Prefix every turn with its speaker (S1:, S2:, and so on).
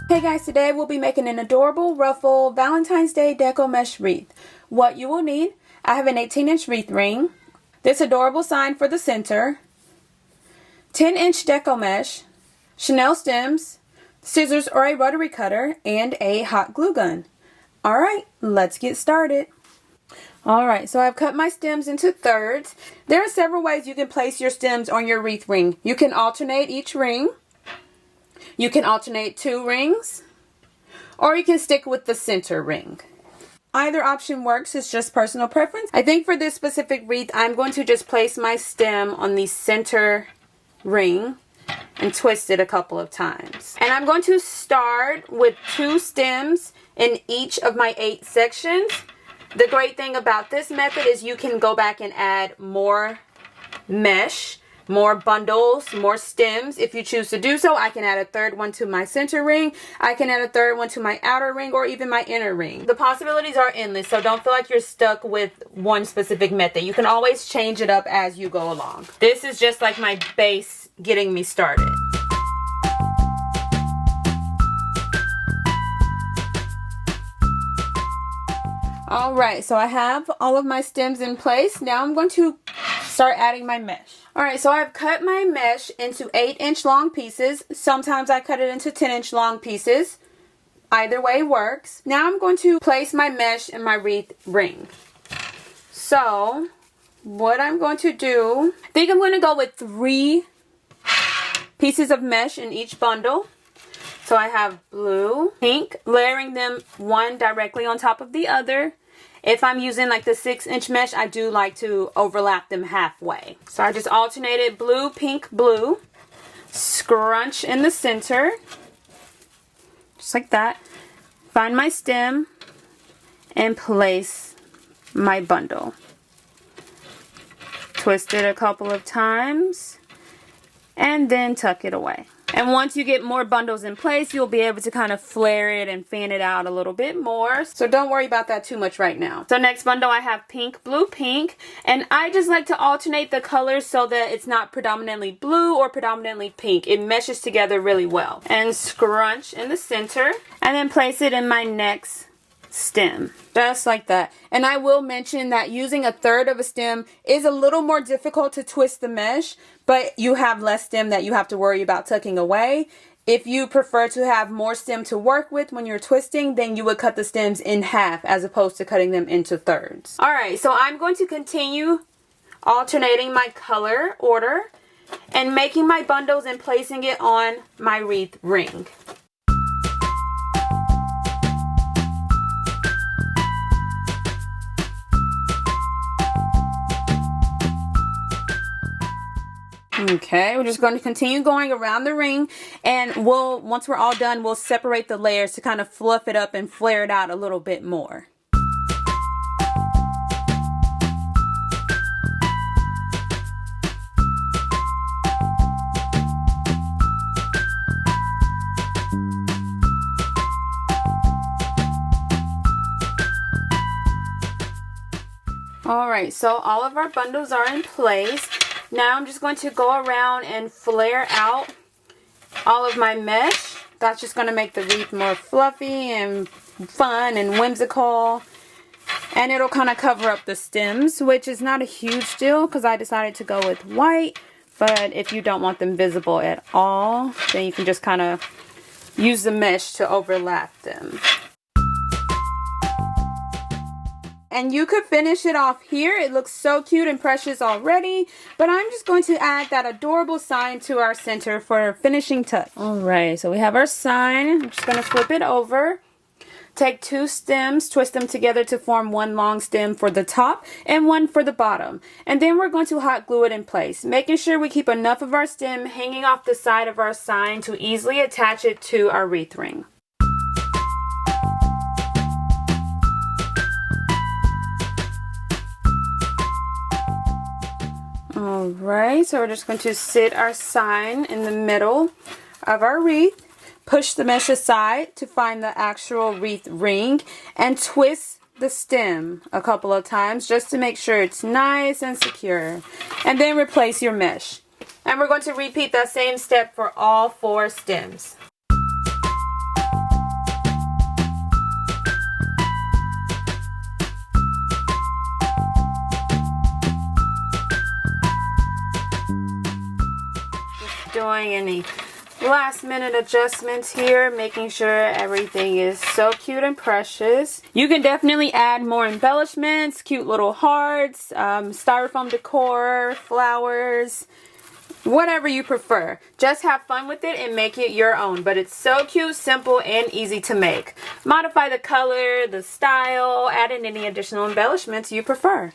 S1: Hey guys, today we'll be making an adorable ruffle Valentine's Day Deco mesh wreath. What you will need, I have an 18-inch wreath ring, this adorable sign for the center, 10-inch deco mesh, chenille stems, scissors or a rotary cutter, and a hot glue gun. Alright, let's get started. Alright, so I've cut my stems into thirds. There are several ways you can place your stems on your wreath ring. You can alternate each ring. You can alternate 2 rings, or you can stick with the center ring. Either option works, it's just personal preference. I think for this specific wreath, I'm going to just place my stem on the center ring and twist it a couple of times. And I'm going to start with 2 stems in each of my 8 sections. The great thing about this method is you can go back and add more mesh, more bundles, more stems if you choose to do so. I can add a 3rd one to my center ring. I can add a 3rd one to my outer ring or even my inner ring. The possibilities are endless, so don't feel like you're stuck with one specific method. You can always change it up as you go along. This is just like my base getting me started. Alright, so I have all of my stems in place. Now I'm going to start adding my mesh. Alright, so I've cut my mesh into 8-inch long pieces. Sometimes I cut it into 10-inch long pieces. Either way works. Now I'm going to place my mesh in my wreath ring. So, what I'm going to do, I think I'm going to go with 3 pieces of mesh in each bundle. So I have blue, pink, layering them one directly on top of the other. If I'm using like the 6-inch mesh, I do like to overlap them halfway. So I just alternated blue, pink, blue, scrunch in the center, just like that. Find my stem and place my bundle. Twist it a couple of times and then tuck it away. And once you get more bundles in place, you'll be able to kind of flare it and fan it out a little bit more. So don't worry about that too much right now. So next bundle I have pink, blue, pink. And I just like to alternate the colors so that it's not predominantly blue or predominantly pink. It meshes together really well. And scrunch in the center. And then place it in my next stem. Just like that. And I will mention that using a 1/3 of a stem is a little more difficult to twist the mesh, but you have less stem that you have to worry about tucking away. If you prefer to have more stem to work with when you're twisting, then you would cut the stems in half as opposed to cutting them into 1/3. Alright, so I'm going to continue alternating my color order and making my bundles and placing it on my wreath ring. Okay, we're just going to continue going around the ring, and once we're all done, we'll separate the layers to kind of fluff it up and flare it out a little bit more. Alright, so all of our bundles are in place. Now I'm just going to go around and flare out all of my mesh. That's just going to make the wreath more fluffy and fun and whimsical. And it'll kind of cover up the stems, which is not a huge deal because I decided to go with white. But if you don't want them visible at all, then you can just kind of use the mesh to overlap them. And you could finish it off here. It looks so cute and precious already. But I'm just going to add that adorable sign to our center for a finishing touch. Alright, so we have our sign. I'm just going to flip it over. Take 2 stems, twist them together to form one long stem for the top and one for the bottom. And then we're going to hot glue it in place, making sure we keep enough of our stem hanging off the side of our sign to easily attach it to our wreath ring. Alright, so we're just going to sit our sign in the middle of our wreath, push the mesh aside to find the actual wreath ring, and twist the stem a couple of times just to make sure it's nice and secure. And then replace your mesh. And we're going to repeat that same step for all 4 stems. doing any last minute adjustments here, making sure everything is so cute and precious. You can definitely add more embellishments, cute little hearts, styrofoam decor, flowers, whatever you prefer. Just have fun with it and make it your own. But it's so cute, simple, and easy to make. Modify the color, the style, add in any additional embellishments you prefer.